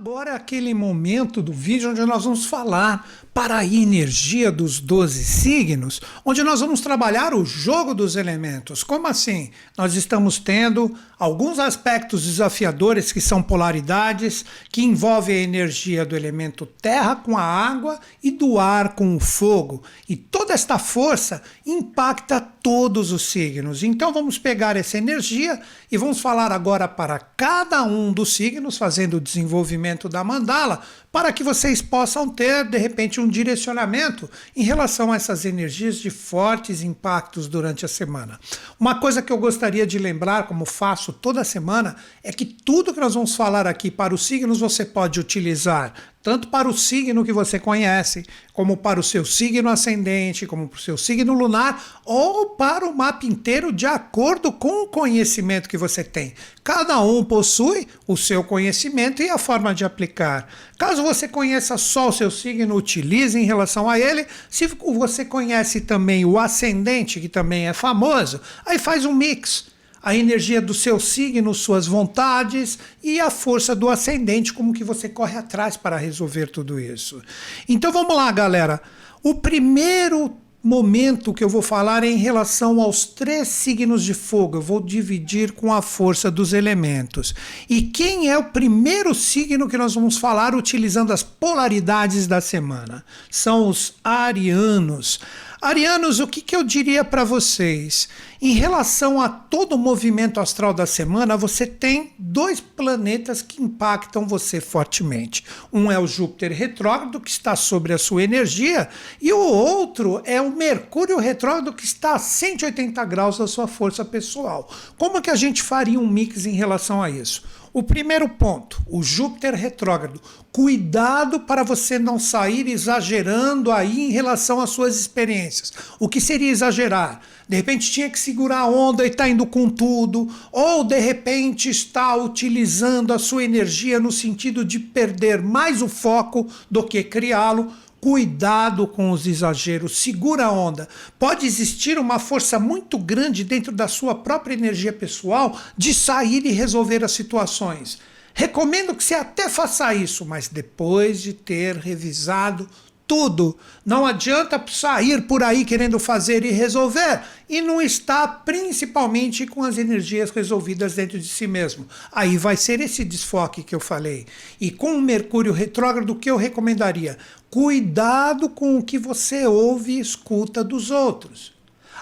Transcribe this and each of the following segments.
Agora é aquele momento do vídeo onde nós vamos falar para a energia dos 12 signos, onde nós vamos trabalhar o jogo dos elementos. Como assim? Nós estamos tendo alguns aspectos desafiadores que são polaridades, que envolvem a energia do elemento terra com a água e do ar com o fogo. E toda esta força impacta todos os signos. Então vamos pegar essa energia e vamos falar agora para cada um dos signos, fazendo o desenvolvimento da mandala, para que vocês possam ter, de repente, um direcionamento em relação a essas energias de fortes impactos durante a semana. Uma coisa que eu gostaria de lembrar, como faço toda semana, é que tudo que nós vamos falar aqui para os signos você pode utilizar tanto para o signo que você conhece, como para o seu signo ascendente, como para o seu signo lunar, ou para o mapa inteiro de acordo com o conhecimento que você tem. Cada um possui o seu conhecimento e a forma de aplicar. Caso você conheça só o seu signo, utilize em relação a ele. Se você conhece também o ascendente, que também é famoso, aí faz um mix. A energia do seu signo, suas vontades e a força do ascendente, como que você corre atrás para resolver tudo isso. Então vamos lá, galera. O primeiro momento que eu vou falar é em relação aos 3 signos de fogo. Eu vou dividir com a força dos elementos. E quem é o primeiro signo que nós vamos falar utilizando as polaridades da semana? São os arianos. Arianos, o que eu diria para vocês? Em relação a todo o movimento astral da semana, você tem 2 planetas que impactam você fortemente. Um é o Júpiter retrógrado, que está sobre a sua energia, e o outro é o Mercúrio retrógrado, que está a 180 graus da sua força pessoal. Como que a gente faria um mix em relação a isso? O primeiro ponto, o Júpiter retrógrado. Cuidado para você não sair exagerando aí em relação às suas experiências. O que seria exagerar? De repente tinha que segurar a onda e está indo com tudo, ou de repente está utilizando a sua energia no sentido de perder mais o foco do que criá-lo. Cuidado com os exageros, segura a onda. Pode existir uma força muito grande dentro da sua própria energia pessoal de sair e resolver as situações. Recomendo que você até faça isso, mas depois de ter revisado tudo. Não adianta sair por aí querendo fazer e resolver e não estar principalmente com as energias resolvidas dentro de si mesmo. Aí vai ser esse desfoque que eu falei. E com o Mercúrio retrógrado, o que eu recomendaria? Cuidado com o que você ouve e escuta dos outros.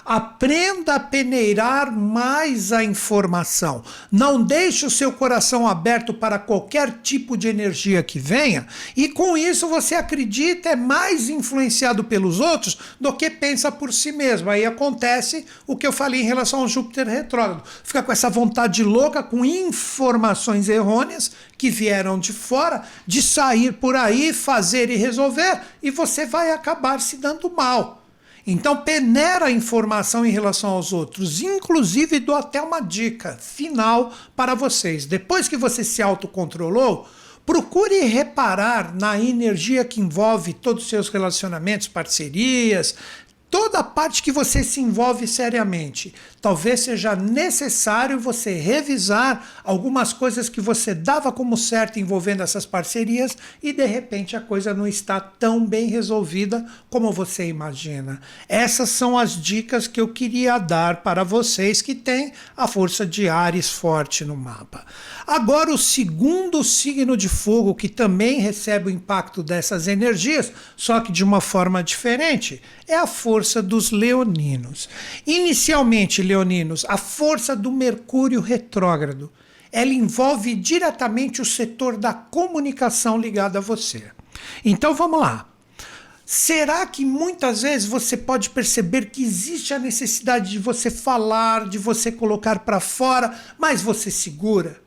Aprenda a peneirar mais a informação. Não deixe o seu coração aberto para qualquer tipo de energia que venha, e com isso você acredita, é mais influenciado pelos outros do que pensa por si mesmo. Aí acontece o que eu falei em relação ao Júpiter retrógrado. Fica com essa vontade louca, com informações errôneas que vieram de fora, de sair por aí, fazer e resolver, e você vai acabar se dando mal. Então peneira a informação em relação aos outros. Inclusive dou até uma dica final para vocês. Depois que você se autocontrolou, procure reparar na energia que envolve todos os seus relacionamentos, parcerias, toda a parte que você se envolve seriamente. Talvez seja necessário você revisar algumas coisas que você dava como certo envolvendo essas parcerias e de repente a coisa não está tão bem resolvida como você imagina. Essas são as dicas que eu queria dar para vocês que têm a força de Áries forte no mapa. Agora o segundo signo de fogo que também recebe o impacto dessas energias, só que de uma forma diferente, é a força dos leoninos. Inicialmente, leoninos, a força do Mercúrio retrógrado, ela envolve diretamente o setor da comunicação ligado a você. Então vamos lá. Será que muitas vezes você pode perceber que existe a necessidade de você falar, de você colocar para fora, mas você segura?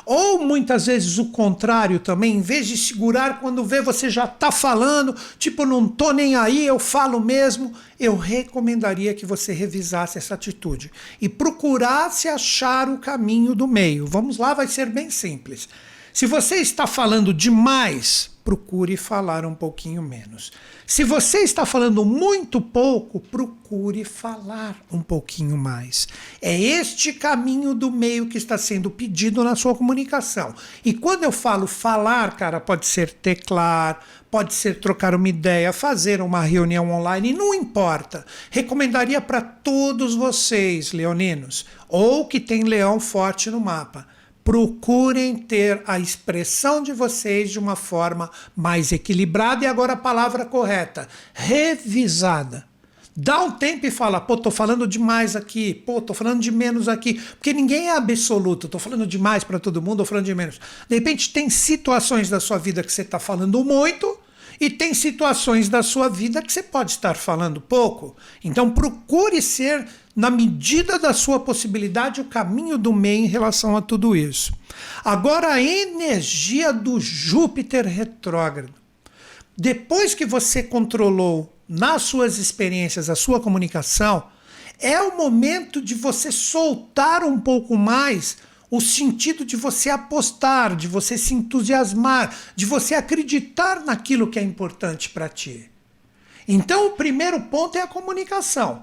Ou muitas vezes o contrário também, em vez de segurar, quando vê você já está falando, tipo, não tô nem aí, eu falo mesmo. Eu recomendaria que você revisasse essa atitude e procurasse achar o caminho do meio. Vamos lá, vai ser bem simples. Se você está falando demais, procure falar um pouquinho menos. Se você está falando muito pouco, procure falar um pouquinho mais. É este caminho do meio que está sendo pedido na sua comunicação. E quando eu falo falar, cara, pode ser teclar, pode ser trocar uma ideia, fazer uma reunião online, não importa. Recomendaria para todos vocês, leoninos, ou que tem leão forte no mapa, procurem ter a expressão de vocês de uma forma mais equilibrada e agora a palavra correta, revisada. Dá um tempo e fala, pô, tô falando demais aqui, pô, tô falando de menos aqui, porque ninguém é absoluto, tô falando demais para todo mundo, tô falando de menos. De repente tem situações da sua vida que você está falando muito e tem situações da sua vida que você pode estar falando pouco. Então procure ser, na medida da sua possibilidade, o caminho do meio em relação a tudo isso. Agora a energia do Júpiter retrógrado. Depois que você controlou nas suas experiências a sua comunicação, é o momento de você soltar um pouco mais o sentido de você apostar, de você se entusiasmar, de você acreditar naquilo que é importante para ti. Então o primeiro ponto é a comunicação.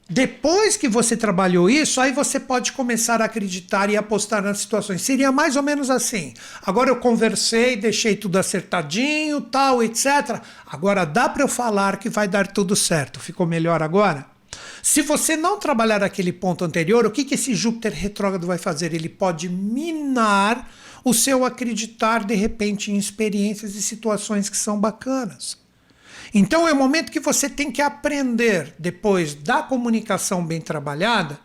Depois que você trabalhou isso, aí você pode começar a acreditar e apostar nas situações. Seria mais ou menos assim. Agora eu conversei, deixei tudo acertadinho, tal, etc. Agora dá para eu falar que vai dar tudo certo. Ficou melhor agora? Se você não trabalhar aquele ponto anterior, o que esse Júpiter retrógrado vai fazer? Ele pode minar o seu acreditar, de repente, em experiências e situações que são bacanas. Então é o momento que você tem que aprender, depois da comunicação bem trabalhada,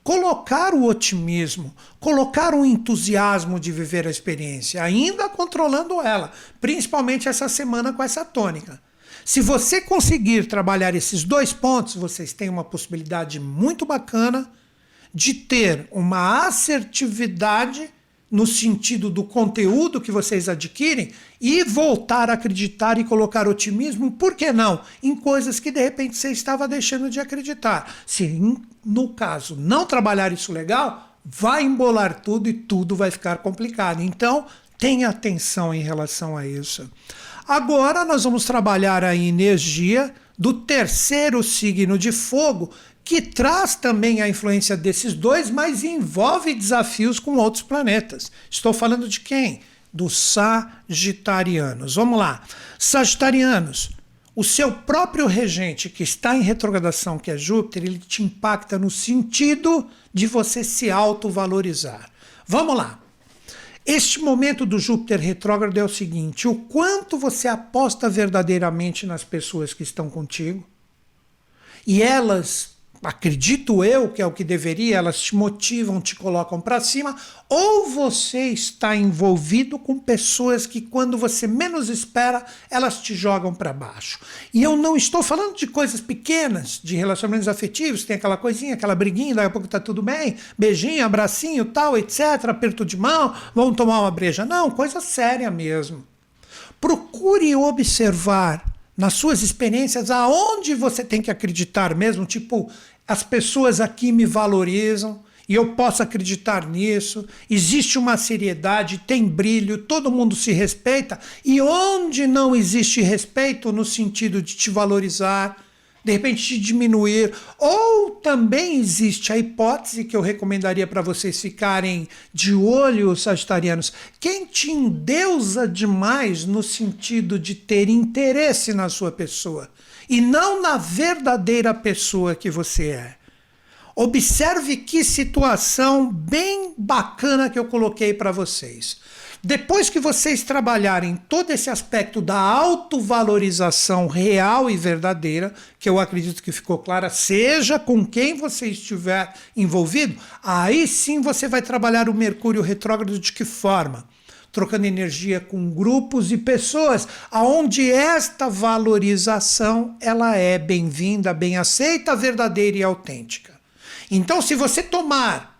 colocar o otimismo, colocar o entusiasmo de viver a experiência, ainda controlando ela, principalmente essa semana com essa tônica. Se você conseguir trabalhar esses dois pontos, vocês têm uma possibilidade muito bacana de ter uma assertividade no sentido do conteúdo que vocês adquirem e voltar a acreditar e colocar otimismo, por que não? Em coisas que de repente você estava deixando de acreditar. Se no caso não trabalhar isso legal, vai embolar tudo e tudo vai ficar complicado. Então, tenha atenção em relação a isso. Agora nós vamos trabalhar a energia do terceiro signo de fogo, que traz também a influência desses dois, mas envolve desafios com outros planetas. Estou falando de quem? Dos sagitarianos. Vamos lá. Sagitarianos, o seu próprio regente, que está em retrogradação, que é Júpiter, ele te impacta no sentido de você se autovalorizar. Vamos lá. Este momento do Júpiter retrógrado é o seguinte: o quanto você aposta verdadeiramente nas pessoas que estão contigo, e elas, acredito eu que é o que deveria, elas te motivam, te colocam para cima, ou você está envolvido com pessoas que quando você menos espera, elas te jogam para baixo. E eu não estou falando de coisas pequenas, de relacionamentos afetivos, tem aquela coisinha, aquela briguinha, daqui a pouco tá tudo bem, beijinho, abracinho, tal, etc, aperto de mão, vamos tomar uma breja. Não, coisa séria mesmo. Procure observar nas suas experiências aonde você tem que acreditar mesmo, tipo, as pessoas aqui me valorizam e eu posso acreditar nisso, existe uma seriedade, tem brilho, todo mundo se respeita, e onde não existe respeito no sentido de te valorizar, de repente te diminuir, ou também existe a hipótese que eu recomendaria para vocês ficarem de olho, sagitarianos, quem te endeusa demais no sentido de ter interesse na sua pessoa e não na verdadeira pessoa que você é. Observe que situação bem bacana que eu coloquei para vocês. Depois que vocês trabalharem todo esse aspecto da autovalorização real e verdadeira, que eu acredito que ficou clara, seja com quem você estiver envolvido, aí sim você vai trabalhar o Mercúrio retrógrado de que forma? Trocando energia com grupos e pessoas, aonde esta valorização ela é bem-vinda, bem aceita, verdadeira e autêntica. Então, se você tomar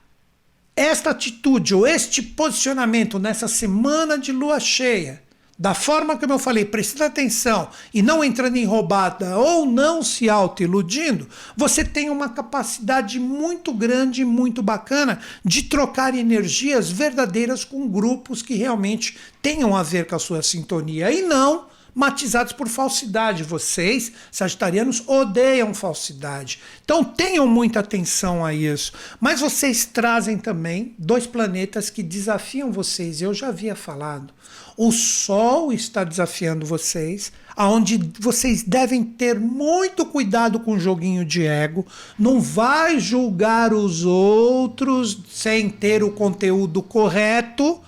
esta atitude ou este posicionamento nessa semana de lua cheia, da forma como eu falei, prestando atenção e não entrando em roubada ou não se auto-iludindo, você tem uma capacidade muito grande, muito bacana de trocar energias verdadeiras com grupos que realmente tenham a ver com a sua sintonia e não matizados por falsidade. Vocês, sagitarianos, odeiam falsidade. Então tenham muita atenção a isso. Mas vocês trazem também dois planetas que desafiam vocês. Eu já havia falado. O Sol está desafiando vocês, aonde vocês devem ter muito cuidado com o joguinho de ego. Não vai julgar os outros sem ter o conteúdo correto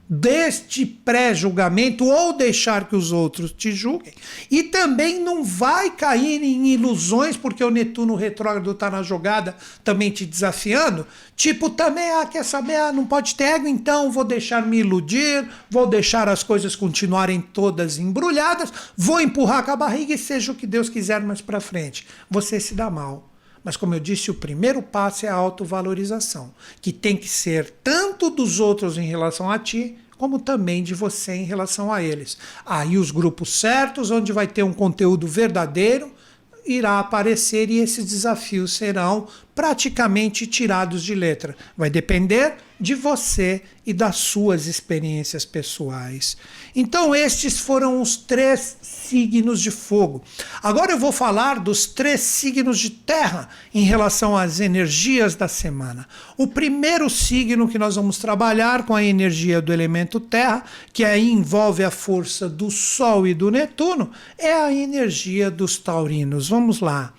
deste pré-julgamento ou deixar que os outros te julguem. E também não vai cair em ilusões, porque o Netuno retrógrado está na jogada também te desafiando. Tipo, também, quer saber, não pode ter ego, então vou deixar me iludir, vou deixar as coisas continuarem todas embrulhadas, vou empurrar com a barriga e seja o que Deus quiser mais para frente. Você se dá mal. Mas, como eu disse, o primeiro passo é a autovalorização, que tem que ser tanto dos outros em relação a ti, como também de você em relação a eles. Aí os grupos certos, onde vai ter um conteúdo verdadeiro, irá aparecer e esses desafios serão praticamente tirados de letra. Vai depender de você e das suas experiências pessoais. Então estes foram os 3 signos de fogo. Agora eu vou falar dos 3 signos de terra em relação às energias da semana. O primeiro signo que nós vamos trabalhar com a energia do elemento terra, que aí envolve a força do Sol e do Netuno, é a energia dos taurinos. Vamos lá.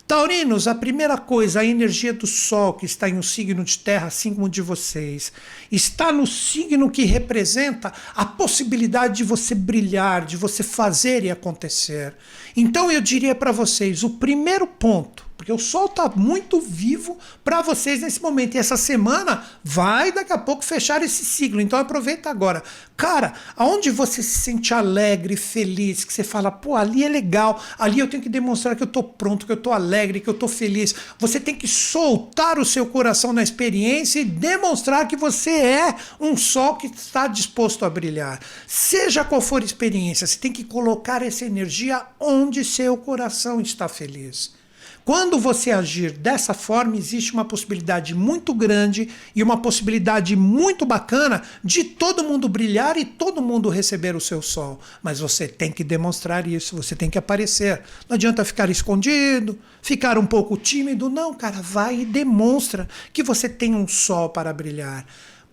Taurinos, a primeira coisa, a energia do Sol, que está em um signo de terra, assim como o de vocês, está no signo que representa a possibilidade de você brilhar, de você fazer e acontecer. Então eu diria para vocês, o primeiro ponto, porque o Sol está muito vivo para vocês nesse momento. E essa semana vai daqui a pouco fechar esse ciclo. Então aproveita agora. Cara, aonde você se sente alegre, feliz, que você fala, pô, ali é legal, ali eu tenho que demonstrar que eu estou pronto, que eu estou alegre, que eu estou feliz. Você tem que soltar o seu coração na experiência e demonstrar que você é um Sol que está disposto a brilhar. Seja qual for a experiência, você tem que colocar essa energia onde seu coração está feliz. Quando você agir dessa forma, existe uma possibilidade muito grande e uma possibilidade muito bacana de todo mundo brilhar e todo mundo receber o seu sol. Mas você tem que demonstrar isso, você tem que aparecer. Não adianta ficar escondido, ficar um pouco tímido. Não, cara, vai e demonstra que você tem um sol para brilhar.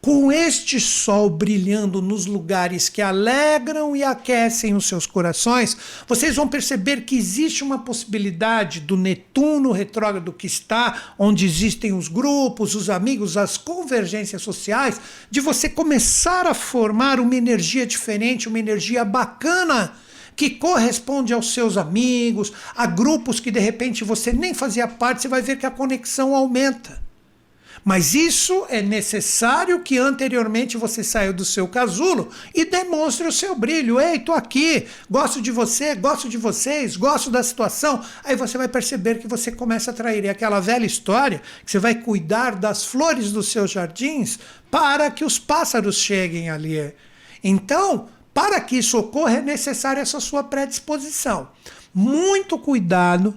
Com este sol brilhando nos lugares que alegram e aquecem os seus corações, vocês vão perceber que existe uma possibilidade do Netuno retrógrado que está, onde existem os grupos, os amigos, as convergências sociais, de você começar a formar uma energia diferente, uma energia bacana, que corresponde aos seus amigos, a grupos que de repente você nem fazia parte, você vai ver que a conexão aumenta. Mas isso é necessário que anteriormente você saia do seu casulo e demonstre o seu brilho. Ei, tô aqui, gosto de você, gosto de vocês, gosto da situação. Aí você vai perceber que você começa a atrair. É aquela velha história que você vai cuidar das flores dos seus jardins para que os pássaros cheguem ali. Então, para que isso ocorra, é necessária essa sua predisposição. Muito cuidado.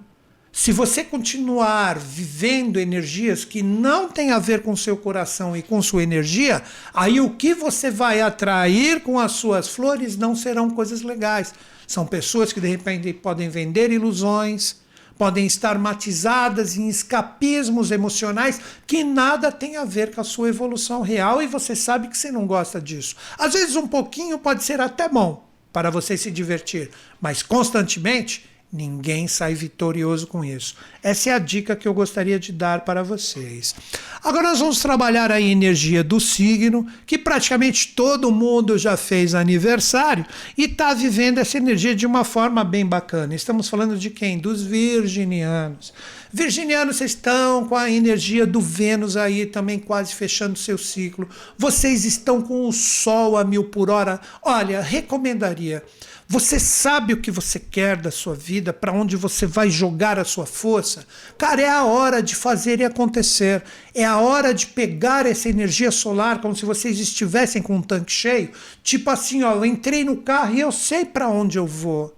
Se você continuar vivendo energias que não têm a ver com seu coração e com sua energia, aí o que você vai atrair com as suas flores não serão coisas legais. São pessoas que de repente podem vender ilusões, podem estar matizadas em escapismos emocionais que nada tem a ver com a sua evolução real e você sabe que você não gosta disso. Às vezes um pouquinho pode ser até bom para você se divertir, mas constantemente ninguém sai vitorioso com isso. Essa é a dica que eu gostaria de dar para vocês. Agora nós vamos trabalhar a energia do signo, que praticamente todo mundo já fez aniversário e está vivendo essa energia de uma forma bem bacana. Estamos falando de quem? Dos virginianos. Virginianos, vocês estão com a energia do Vênus aí também quase fechando seu ciclo. Vocês estão com o Sol a 1000 por hora. Olha, recomendaria. Você sabe o que você quer da sua vida. vida, para onde você vai jogar a sua força, cara, é a hora de fazer e acontecer. É a hora de pegar essa energia solar como se vocês estivessem com um tanque cheio. Tipo assim, ó, eu entrei no carro e eu sei para onde eu vou.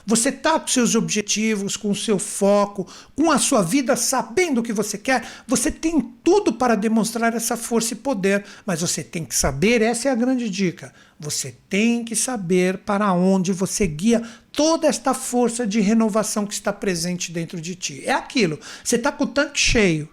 Você está com seus objetivos, com o seu foco, com a sua vida, sabendo o que você quer. Você tem tudo para demonstrar essa força e poder, mas você tem que saber, essa é a grande dica, você tem que saber para onde você guia toda esta força de renovação que está presente dentro de ti. É aquilo, você está com o tanque cheio.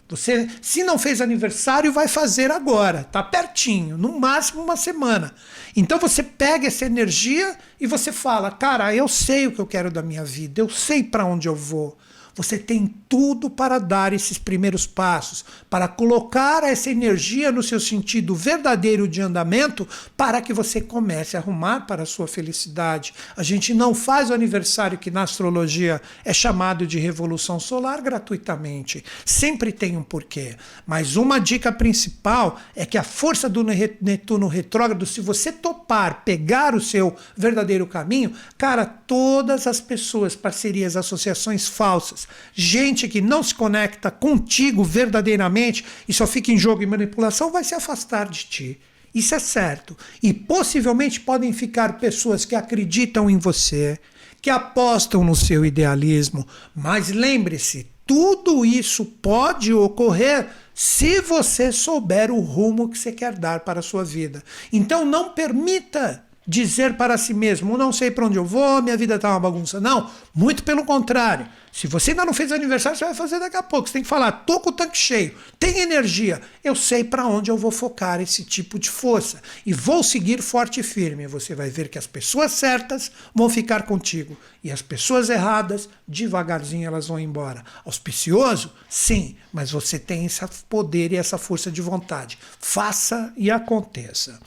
Você, se não fez aniversário, vai fazer agora. Está pertinho, no máximo uma semana. Então você pega essa energia e você fala, cara, eu sei o que eu quero da minha vida, eu sei para onde eu vou. Você tem tudo para dar esses primeiros passos, para colocar essa energia no seu sentido verdadeiro de andamento, para que você comece a arrumar para a sua felicidade. A gente não faz o aniversário que na astrologia é chamado de revolução solar gratuitamente. Sempre tem um porquê. Mas uma dica principal é que a força do Netuno retrógrado, se você topar pegar o seu verdadeiro caminho, cara, todas as pessoas, parcerias, associações falsas, gente que não se conecta contigo verdadeiramente e só fica em jogo e manipulação, vai se afastar de ti. Isso é certo. E possivelmente podem ficar pessoas que acreditam em você, que apostam no seu idealismo. Mas lembre-se, tudo isso pode ocorrer se você souber o rumo que você quer dar para a sua vida. Então não permita dizer para si mesmo, não sei para onde eu vou, minha vida está uma bagunça. Não, muito pelo contrário. Se você ainda não fez aniversário, você vai fazer daqui a pouco. Você tem que falar, tô com o tanque cheio, tem energia, eu sei para onde eu vou focar esse tipo de força. E vou seguir forte e firme. Você vai ver que as pessoas certas vão ficar contigo. E as pessoas erradas, devagarzinho elas vão embora. Auspicioso? Sim, mas você tem esse poder e essa força de vontade. Faça e aconteça.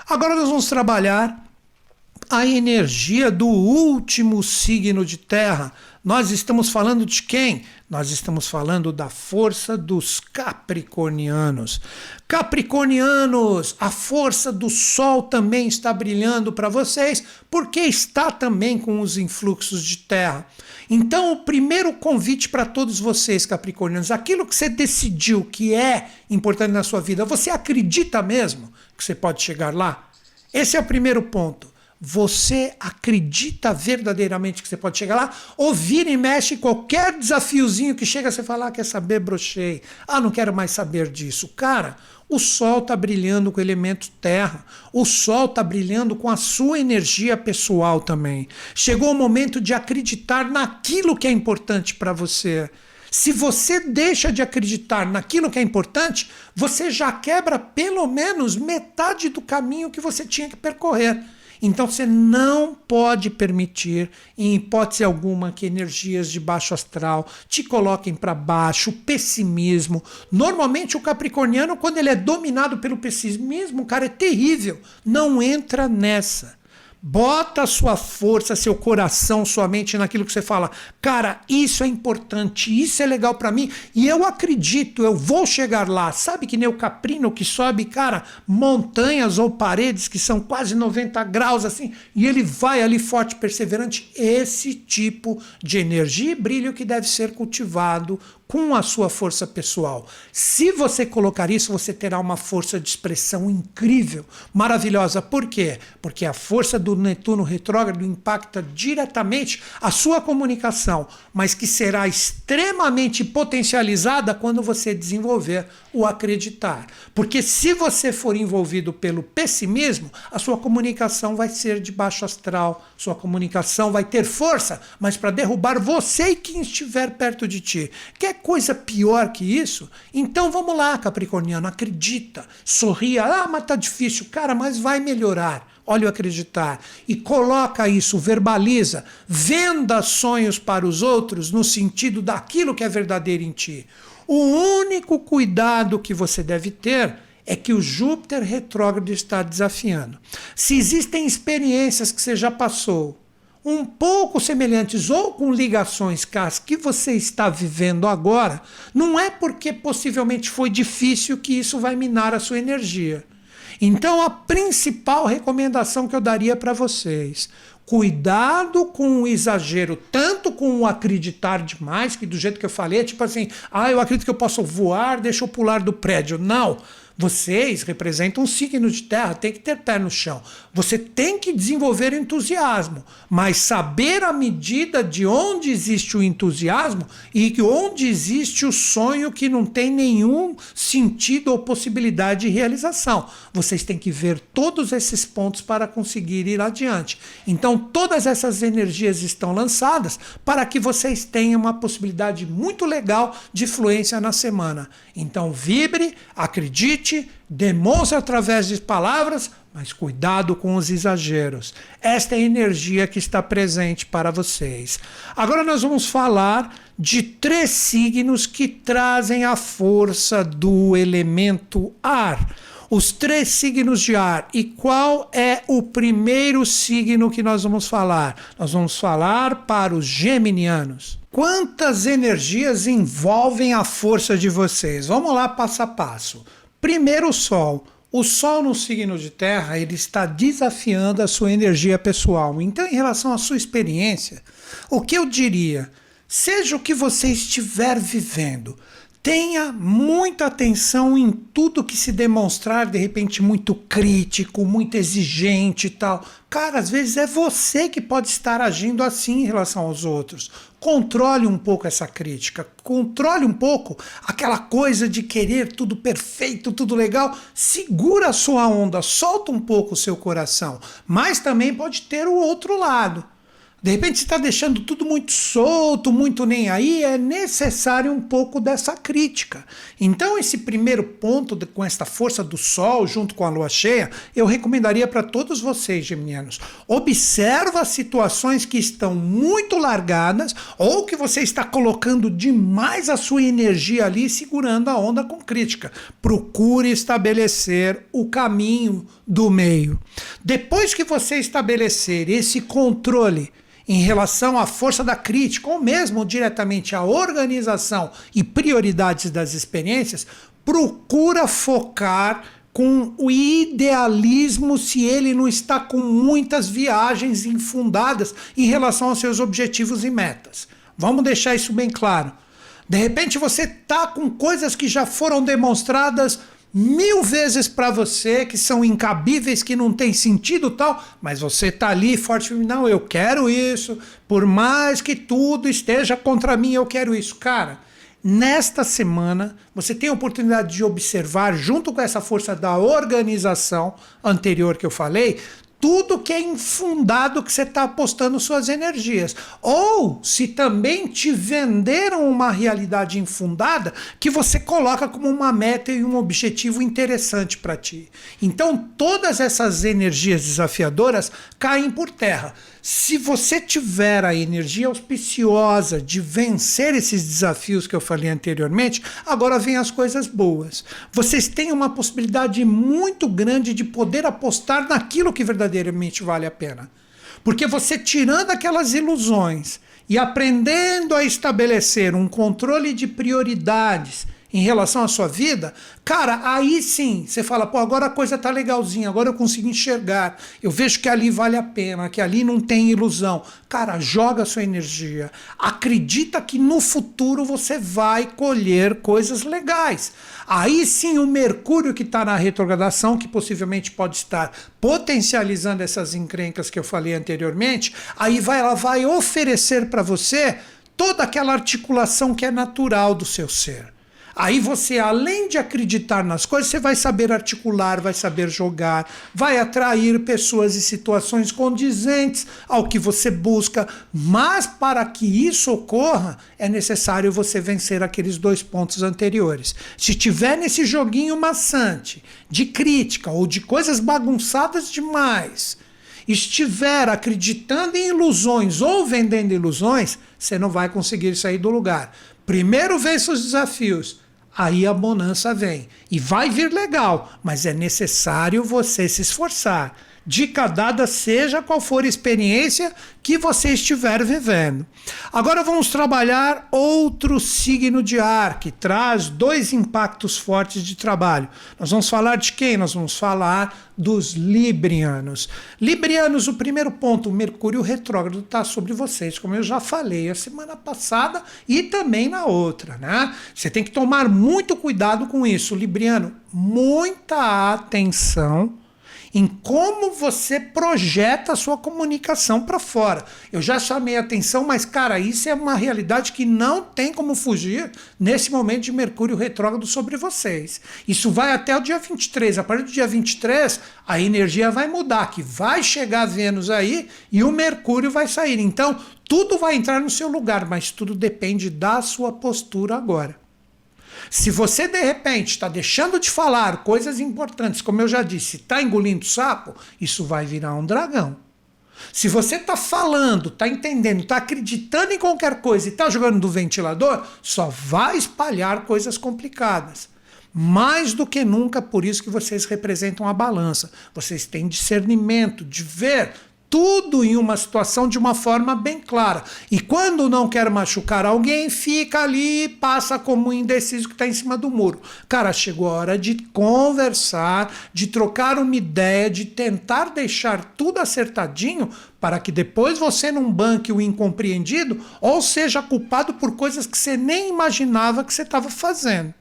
Agora nós vamos trabalhar a energia do último signo de terra. Nós estamos falando de quem? Nós estamos falando da força dos capricornianos. Capricornianos, a força do sol também está brilhando para vocês, porque está também com os influxos de terra. Então, o primeiro convite para todos vocês, capricornianos, aquilo que você decidiu que é importante na sua vida, você acredita mesmo que você pode chegar lá? Esse é o primeiro ponto. Você acredita verdadeiramente que você pode chegar lá? Ou vira e mexe qualquer desafiozinho que chega, você fala, quer saber, brochei. Não quero mais saber disso. Cara, o sol está brilhando com o elemento terra. O sol está brilhando com a sua energia pessoal também. Chegou o momento de acreditar naquilo que é importante para você. Se você deixa de acreditar naquilo que é importante, você já quebra pelo menos metade do caminho que você tinha que percorrer. Então você não pode permitir, em hipótese alguma, que energias de baixo astral te coloquem para baixo, o pessimismo. Normalmente o capricorniano, quando ele é dominado pelo pessimismo, o cara é terrível. Não entra nessa. Bota a sua força, seu coração, sua mente naquilo que você fala. Cara, isso é importante, isso é legal pra mim e eu acredito, eu vou chegar lá. Sabe que nem o caprino que sobe, cara, montanhas ou paredes que são quase 90 graus assim, e ele vai ali forte, perseverante. Esse tipo de energia e brilho que deve ser cultivado com a sua força pessoal. Se você colocar isso, você terá uma força de expressão incrível, maravilhosa. Por quê? Porque a força do Netuno retrógrado impacta diretamente a sua comunicação, mas que será extremamente potencializada quando você desenvolver o acreditar. Porque se você for envolvido pelo pessimismo, a sua comunicação vai ser de baixo astral, sua comunicação vai ter força, mas para derrubar você e quem estiver perto de ti. Quer coisa pior que isso? Então vamos lá, capricorniano, acredita, sorria, mas tá difícil, cara, mas vai melhorar. Olha o acreditar e coloca isso, verbaliza, venda sonhos para os outros no sentido daquilo que é verdadeiro em ti. O único cuidado que você deve ter é que o Júpiter retrógrado está desafiando. Se existem experiências que você já passou, um pouco semelhantes ou com ligações com as que você está vivendo agora, não é porque possivelmente foi difícil que isso vai minar a sua energia. Então, a principal recomendação que eu daria para vocês: cuidado com o exagero, tanto com o acreditar demais, que do jeito que eu falei, é tipo assim, eu acredito que eu posso voar, deixa eu pular do prédio. Não. Vocês representam um signo de terra, tem que ter pé no chão. Você tem que desenvolver entusiasmo, mas saber a medida de onde existe o entusiasmo e onde existe o sonho que não tem nenhum sentido ou possibilidade de realização. Vocês têm que ver todos esses pontos para conseguir ir adiante. Então, todas essas energias estão lançadas para que vocês tenham uma possibilidade muito legal de fluência na semana. Então, vibre, acredite, demonstre através de palavras, mas cuidado com os exageros. Esta é a energia que está presente para vocês. Agora nós vamos falar de 3 signos que trazem a força do elemento ar. Os 3 signos de ar. E qual é o primeiro signo que nós vamos falar? Nós vamos falar para os geminianos. Quantas energias envolvem a força de vocês? Vamos lá passo a passo. Primeiro, o Sol. O Sol no signo de terra, ele está desafiando a sua energia pessoal. Então, em relação à sua experiência, o que eu diria? Seja o que você estiver vivendo, tenha muita atenção em tudo que se demonstrar, de repente, muito crítico, muito exigente e tal. Cara, às vezes é você que pode estar agindo assim em relação aos outros. Controle um pouco essa crítica, controle um pouco aquela coisa de querer tudo perfeito, tudo legal. Segura a sua onda, solta um pouco o seu coração, mas também pode ter o outro lado. De repente você está deixando tudo muito solto, muito nem aí, é necessário um pouco dessa crítica. Então esse primeiro ponto, com esta força do Sol, junto com a Lua cheia, eu recomendaria para todos vocês, geminianos. Observa situações que estão muito largadas ou que você está colocando demais a sua energia ali, segurando a onda com crítica. Procure estabelecer o caminho do meio. Depois que você estabelecer esse controle em relação à força da crítica, ou mesmo diretamente à organização e prioridades das experiências, procura focar com o idealismo se ele não está com muitas viagens infundadas em relação aos seus objetivos e metas. Vamos deixar isso bem claro. De repente você está com coisas que já foram demonstradas 1000 vezes para você, que são incabíveis, que não tem sentido tal, mas você está ali forte, não, eu quero isso, por mais que tudo esteja contra mim, eu quero isso. Cara, nesta semana, você tem a oportunidade de observar, junto com essa força da organização anterior que eu falei, tudo que é infundado que você está apostando suas energias. Ou se também te venderam uma realidade infundada que você coloca como uma meta e um objetivo interessante para ti. Então todas essas energias desafiadoras caem por terra. Se você tiver a energia auspiciosa de vencer esses desafios que eu falei anteriormente, agora vem as coisas boas. Vocês têm uma possibilidade muito grande de poder apostar naquilo que verdadeiramente vale a pena. Porque você tirando aquelas ilusões e aprendendo a estabelecer um controle de prioridades em relação à sua vida, cara, aí sim, você fala, pô, agora a coisa tá legalzinha, agora eu consigo enxergar, eu vejo que ali vale a pena, que ali não tem ilusão. Cara, joga a sua energia, acredita que no futuro você vai colher coisas legais. Aí sim o Mercúrio que está na retrogradação, que possivelmente pode estar potencializando essas encrencas que eu falei anteriormente, aí ela vai oferecer para você toda aquela articulação que é natural do seu ser. Aí você, além de acreditar nas coisas, você vai saber articular, vai saber jogar, vai atrair pessoas e situações condizentes ao que você busca. Mas para que isso ocorra, é necessário você vencer aqueles 2 pontos anteriores. Se tiver nesse joguinho maçante de crítica ou de coisas bagunçadas demais, estiver acreditando em ilusões ou vendendo ilusões, você não vai conseguir sair do lugar. Primeiro vença os desafios, aí a bonança vem. E vai vir legal, mas é necessário você se esforçar. Dica dada, seja qual for a experiência que você estiver vivendo. Agora vamos trabalhar outro signo de ar, que traz 2 impactos fortes de trabalho. Nós vamos falar de quem? Nós vamos falar dos librianos. Librianos, o primeiro ponto, o Mercúrio retrógrado está sobre vocês, como eu já falei a semana passada e também na outra, né? Você tem que tomar muito cuidado com isso, libriano. Muita atenção em como você projeta a sua comunicação para fora. Eu já chamei a atenção, mas, cara, isso é uma realidade que não tem como fugir nesse momento de Mercúrio retrógrado sobre vocês. Isso vai até o dia 23. A partir do dia 23, a energia vai mudar, que vai chegar Vênus aí e o Mercúrio vai sair. Então, tudo vai entrar no seu lugar, mas tudo depende da sua postura agora. Se você, de repente, está deixando de falar coisas importantes, como eu já disse, está engolindo sapo, isso vai virar um dragão. Se você está falando, está entendendo, está acreditando em qualquer coisa e está jogando do ventilador, só vai espalhar coisas complicadas. Mais do que nunca, por isso que vocês representam a balança. Vocês têm discernimento de ver tudo em uma situação de uma forma bem clara. E quando não quer machucar alguém, fica ali e passa como um indeciso que está em cima do muro. Cara, chegou a hora de conversar, de trocar uma ideia, de tentar deixar tudo acertadinho para que depois você não banque o incompreendido ou seja culpado por coisas que você nem imaginava que você estava fazendo.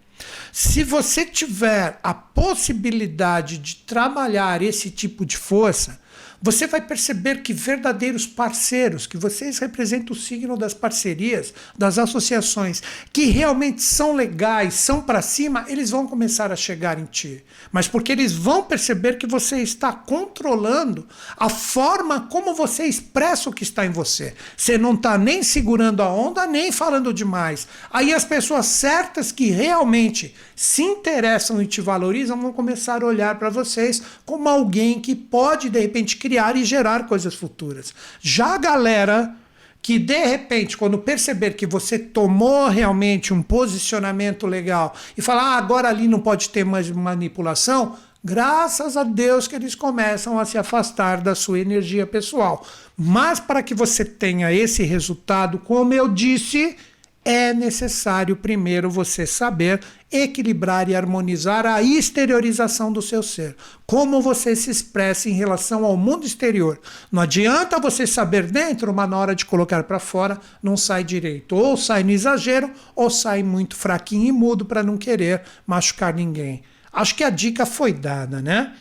Se você tiver a possibilidade de trabalhar esse tipo de força, você vai perceber que verdadeiros parceiros, que vocês representam o signo das parcerias, das associações, que realmente são legais, são para cima, eles vão começar a chegar em ti. Mas porque eles vão perceber que você está controlando a forma como você expressa o que está em você. Você não está nem segurando a onda, nem falando demais. Aí as pessoas certas que realmente se interessam e te valorizam vão começar a olhar para vocês como alguém que pode, de repente, criar e gerar coisas futuras. Já a galera que, de repente, quando perceber que você tomou realmente um posicionamento legal e falar, agora ali não pode ter mais manipulação, graças a Deus que eles começam a se afastar da sua energia pessoal. Mas para que você tenha esse resultado, como eu disse, é necessário primeiro você saber equilibrar e harmonizar a exteriorização do seu ser. Como você se expressa em relação ao mundo exterior. Não adianta você saber dentro, mas na hora de colocar para fora não sai direito. Ou sai no exagero, ou sai muito fraquinho e mudo para não querer machucar ninguém. Acho que a dica foi dada, né?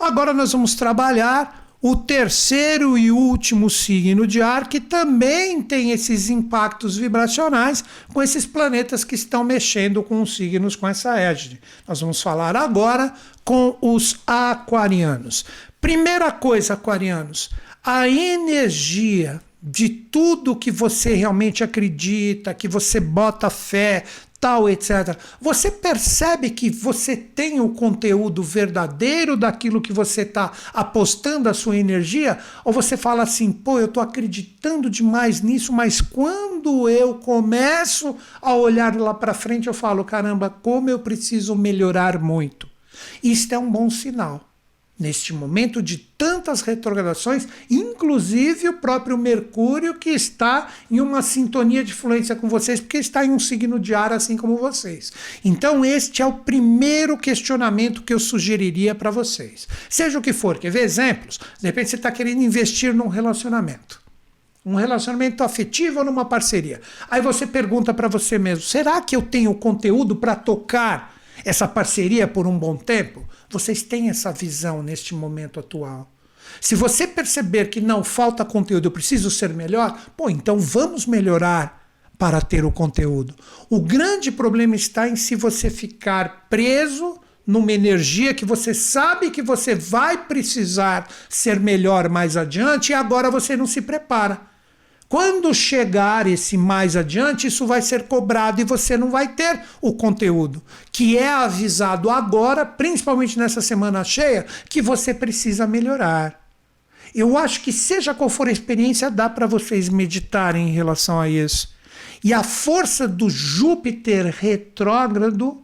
Agora nós vamos trabalhar o terceiro e último signo de ar, que também tem esses impactos vibracionais com esses planetas que estão mexendo com os signos com essa égide. Nós vamos falar agora com os aquarianos. Primeira coisa, aquarianos, a energia de tudo que você realmente acredita, que você bota fé, tal, etc. Você percebe que você tem o conteúdo verdadeiro daquilo que você está apostando a sua energia? Ou você fala assim, pô, eu estou acreditando demais nisso, mas quando eu começo a olhar lá para frente, eu falo, caramba, como eu preciso melhorar muito. Isto é um bom sinal. Neste momento de tantas retrogradações, inclusive o próprio Mercúrio, que está em uma sintonia de fluência com vocês, porque está em um signo de ar assim como vocês. Então este é o primeiro questionamento que eu sugeriria para vocês. Seja o que for, quer ver exemplos? De repente você está querendo investir num relacionamento. Um relacionamento afetivo ou numa parceria. Aí você pergunta para você mesmo, será que eu tenho conteúdo para tocar essa parceria por um bom tempo? Vocês têm essa visão neste momento atual. Se você perceber que não falta conteúdo, eu preciso ser melhor, pô, então vamos melhorar para ter o conteúdo. O grande problema está em se você ficar preso numa energia que você sabe que você vai precisar ser melhor mais adiante e agora você não se prepara. Quando chegar esse mais adiante, isso vai ser cobrado e você não vai ter o conteúdo, que é avisado agora, principalmente nessa semana cheia, que você precisa melhorar. Eu acho que seja qual for a experiência, dá para vocês meditarem em relação a isso. E a força do Júpiter retrógrado,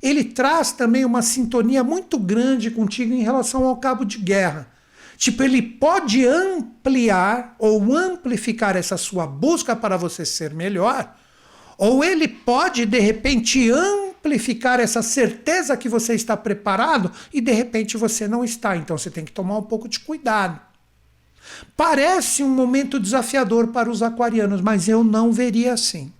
ele traz também uma sintonia muito grande contigo em relação ao cabo de guerra. Tipo, ele pode ampliar ou amplificar essa sua busca para você ser melhor, ou ele pode, de repente, amplificar essa certeza que você está preparado e, de repente, você não está. Então, você tem que tomar um pouco de cuidado. Parece um momento desafiador para os aquarianos, mas eu não veria assim.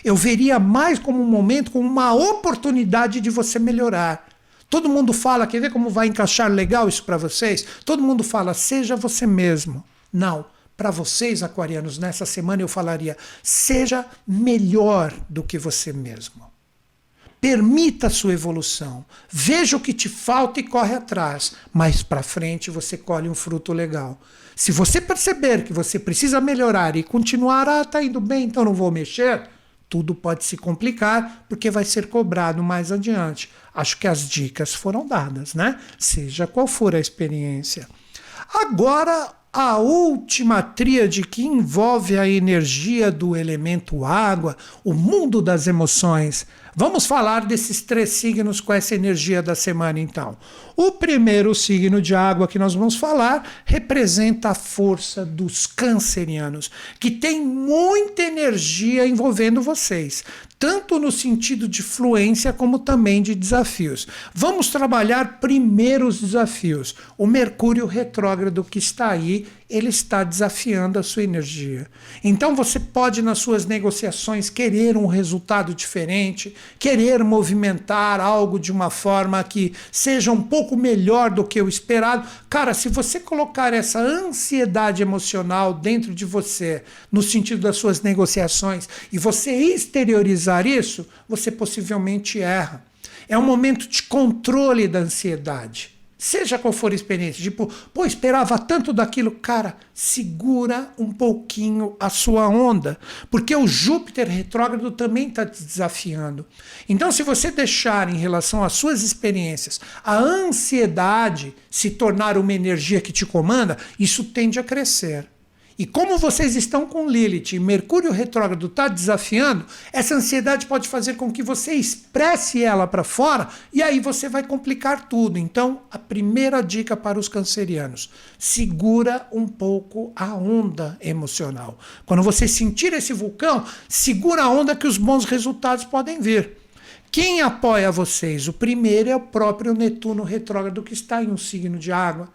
Eu veria mais como um momento, como uma oportunidade de você melhorar. Todo mundo fala, quer ver como vai encaixar legal isso para vocês? Todo mundo fala, seja você mesmo. Não, para vocês, aquarianos, nessa semana eu falaria, seja melhor do que você mesmo. Permita a sua evolução. Veja o que te falta e corre atrás. Mais para frente você colhe um fruto legal. Se você perceber que você precisa melhorar e continuar, tá indo bem, então não vou mexer, tudo pode se complicar, porque vai ser cobrado mais adiante. Acho que as dicas foram dadas, né? Seja qual for a experiência. Agora, a última tríade que envolve a energia do elemento água, o mundo das emoções. Vamos falar desses 3 signos com essa energia da semana, então. O primeiro signo de água que nós vamos falar representa a força dos cancerianos, que tem muita energia envolvendo vocês, tanto no sentido de fluência como também de desafios. Vamos trabalhar primeiro os desafios. O Mercúrio retrógrado que está aí, ele está desafiando a sua energia. Então você pode, nas suas negociações, querer um resultado diferente, querer movimentar algo de uma forma que seja um pouco melhor do que o esperado. Cara, se você colocar essa ansiedade emocional dentro de você, no sentido das suas negociações, e você exteriorizar isso, você possivelmente erra. É um momento de controle da ansiedade. Seja qual for a experiência, tipo, pô, esperava tanto daquilo. Cara, segura um pouquinho a sua onda, porque o Júpiter retrógrado também está te desafiando. Então, se você deixar em relação às suas experiências a ansiedade se tornar uma energia que te comanda, isso tende a crescer. E como vocês estão com Lilith e Mercúrio retrógrado está desafiando, essa ansiedade pode fazer com que você expresse ela para fora e aí você vai complicar tudo. Então, a primeira dica para os cancerianos, segura um pouco a onda emocional. Quando você sentir esse vulcão, segura a onda que os bons resultados podem vir. Quem apoia vocês? O primeiro é o próprio Netuno retrógrado que está em um signo de água.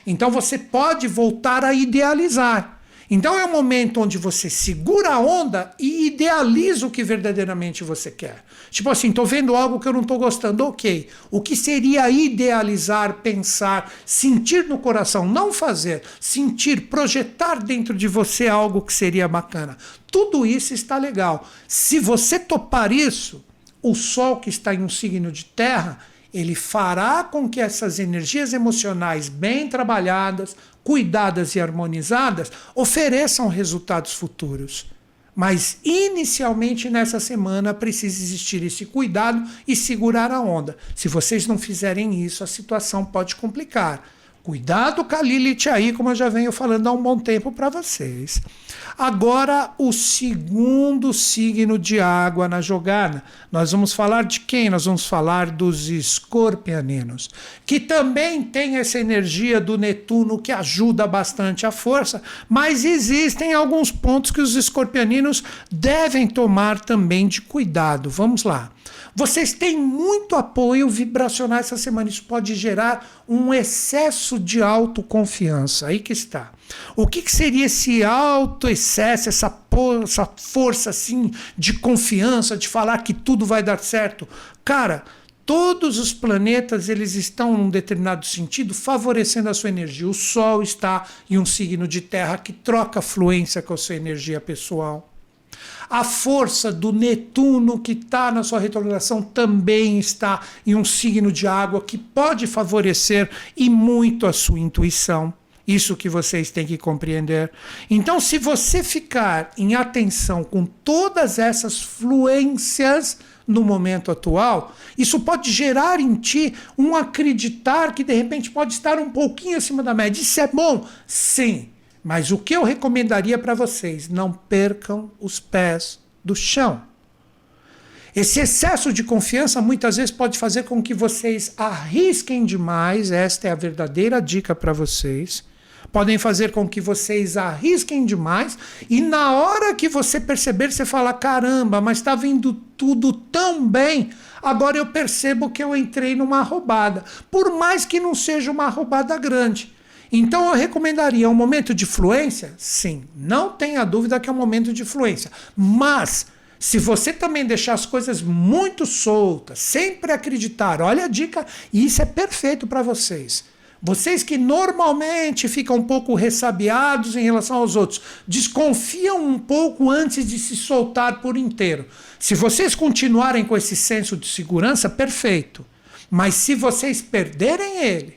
Então você pode voltar a idealizar. Então é um momento onde você segura a onda e idealiza o que verdadeiramente você quer. Tipo assim, estou vendo algo que eu não estou gostando, ok. O que seria idealizar, pensar, sentir no coração, não fazer, sentir, projetar dentro de você algo que seria bacana. Tudo isso está legal. Se você topar isso, o Sol que está em um signo de terra, ele fará com que essas energias emocionais bem trabalhadas, cuidadas e harmonizadas ofereçam resultados futuros. Mas inicialmente nessa semana precisa existir esse cuidado e segurar a onda. Se vocês não fizerem isso, a situação pode complicar. Cuidado com a Lilith aí, como eu já venho falando há um bom tempo para vocês. Agora, o segundo signo de água na jogada. Nós vamos falar de quem? Nós vamos falar dos escorpianinos, que também tem essa energia do Netuno que ajuda bastante a força, mas existem alguns pontos que os escorpianinos devem tomar também de cuidado. Vamos lá. Vocês têm muito apoio vibracional essa semana. Isso pode gerar um excesso de autoconfiança. Aí que está. O que seria esse auto-excesso, essa força assim de confiança, de falar que tudo vai dar certo? Cara, todos os planetas eles estão, num determinado sentido, favorecendo a sua energia. O Sol está em um signo de terra que troca fluência com a sua energia pessoal. A força do Netuno que está na sua retrogradação também está em um signo de água que pode favorecer e muito a sua intuição. Isso que vocês têm que compreender. Então, se você ficar em atenção com todas essas fluências no momento atual, isso pode gerar em ti um acreditar que de repente pode estar um pouquinho acima da média. Isso é bom? Sim. Mas o que eu recomendaria para vocês? Não percam os pés do chão. Esse excesso de confiança muitas vezes pode fazer com que vocês arrisquem demais. Esta é a verdadeira dica para vocês. podem fazer com que vocês arrisquem demais e na hora que você perceber, você fala, caramba, mas está vindo tudo tão bem, agora eu percebo que eu entrei numa roubada, por mais que não seja uma roubada grande. Então eu recomendaria um momento de fluência? Sim, não tenha dúvida que é um momento de fluência, mas se você também deixar as coisas muito soltas, sempre acreditar, olha a dica, e isso é perfeito para vocês. Vocês que normalmente ficam um pouco ressabiados em relação aos outros, desconfiam um pouco antes de se soltar por inteiro. Se vocês continuarem com esse senso de segurança, perfeito. Mas se vocês perderem ele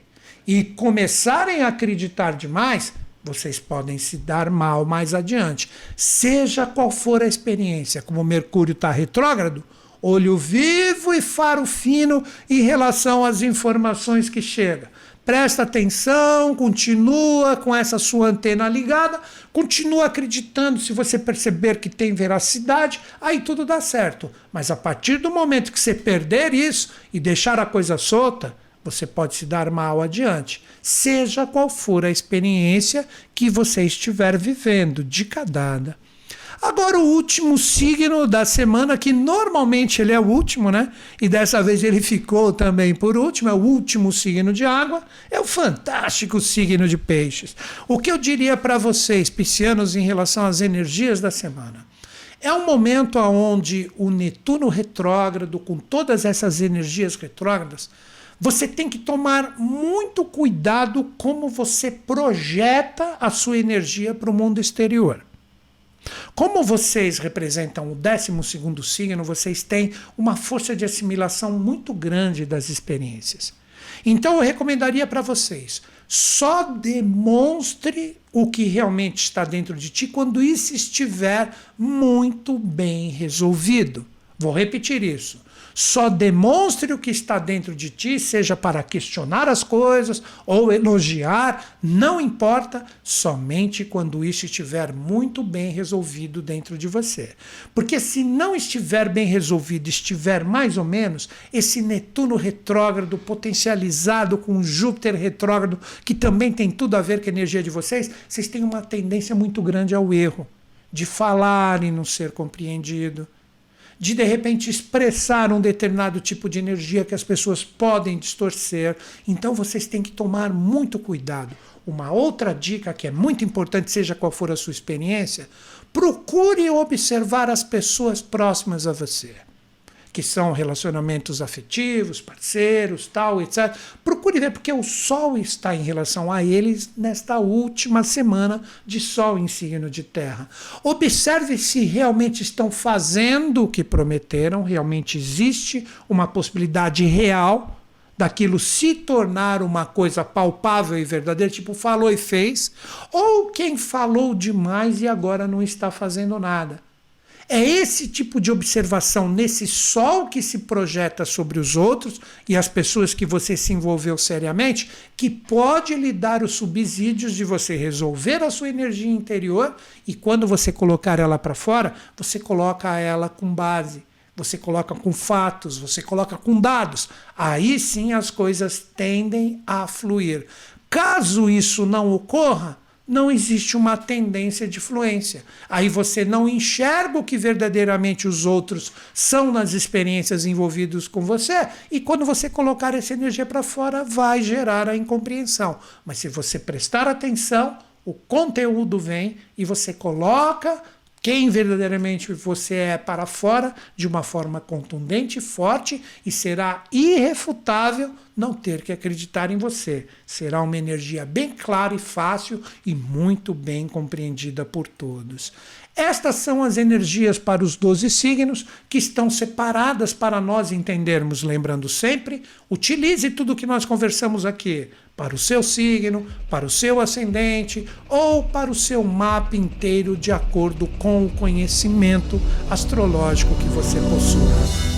e começarem a acreditar demais, vocês podem se dar mal mais adiante. Seja qual for a experiência, como o Mercúrio está retrógrado, olho vivo e faro fino em relação às informações que chegam. Presta atenção, continua com essa sua antena ligada, continua acreditando, se você perceber que tem veracidade, aí tudo dá certo. Mas a partir do momento que você perder isso e deixar a coisa solta, você pode se dar mal adiante, seja qual for a experiência que você estiver vivendo, dica dada. Agora o último signo da semana, que normalmente ele é o último, né? E dessa vez ele ficou também por último, é o último signo de água, é o fantástico signo de peixes. O que eu diria para vocês, piscianos, em relação às energias da semana? É um momento onde o Netuno retrógrado, com todas essas energias retrógradas, você tem que tomar muito cuidado como você projeta a sua energia para o mundo exterior. Como vocês representam o 12º signo, vocês têm uma força de assimilação muito grande das experiências. Então eu recomendaria para vocês, só demonstre o que realmente está dentro de ti quando isso estiver muito bem resolvido. Vou repetir isso. Só demonstre o que está dentro de ti, seja para questionar as coisas ou elogiar, não importa, somente quando isso estiver muito bem resolvido dentro de você. Porque se não estiver bem resolvido, estiver mais ou menos, esse Netuno retrógrado potencializado com Júpiter retrógrado, que também tem tudo a ver com a energia de vocês, vocês têm uma tendência muito grande ao erro, de falar e não ser compreendido, de repente expressar um determinado tipo de energia que as pessoas podem distorcer. Então vocês têm que tomar muito cuidado. Uma outra dica que é muito importante, seja qual for a sua experiência, procure observar as pessoas próximas a você, que são relacionamentos afetivos, parceiros, tal, etc. Procure ver, porque o Sol está em relação a eles nesta última semana de Sol em signo de Terra. Observe se realmente estão fazendo o que prometeram, realmente existe uma possibilidade real daquilo se tornar uma coisa palpável e verdadeira, tipo falou e fez, ou quem falou demais e agora não está fazendo nada. É esse tipo de observação nesse sol que se projeta sobre os outros e as pessoas que você se envolveu seriamente, que pode lhe dar os subsídios de você resolver a sua energia interior, e quando você colocar ela para fora, você coloca ela com base, você coloca com fatos, você coloca com dados. Aí sim as coisas tendem a fluir. Caso isso não ocorra, não existe uma tendência de fluência. Aí você não enxerga o que verdadeiramente os outros são nas experiências envolvidas com você, e quando você colocar essa energia para fora, vai gerar a incompreensão. Mas se você prestar atenção, o conteúdo vem e você coloca quem verdadeiramente você é para fora de uma forma contundente e forte, e será irrefutável não ter que acreditar em você. Será uma energia bem clara e fácil e muito bem compreendida por todos. Estas são as energias para os 12 signos que estão separadas para nós entendermos. Lembrando sempre, utilize tudo o que nós conversamos aqui para o seu signo, para o seu ascendente ou para o seu mapa inteiro de acordo com o conhecimento astrológico que você possui.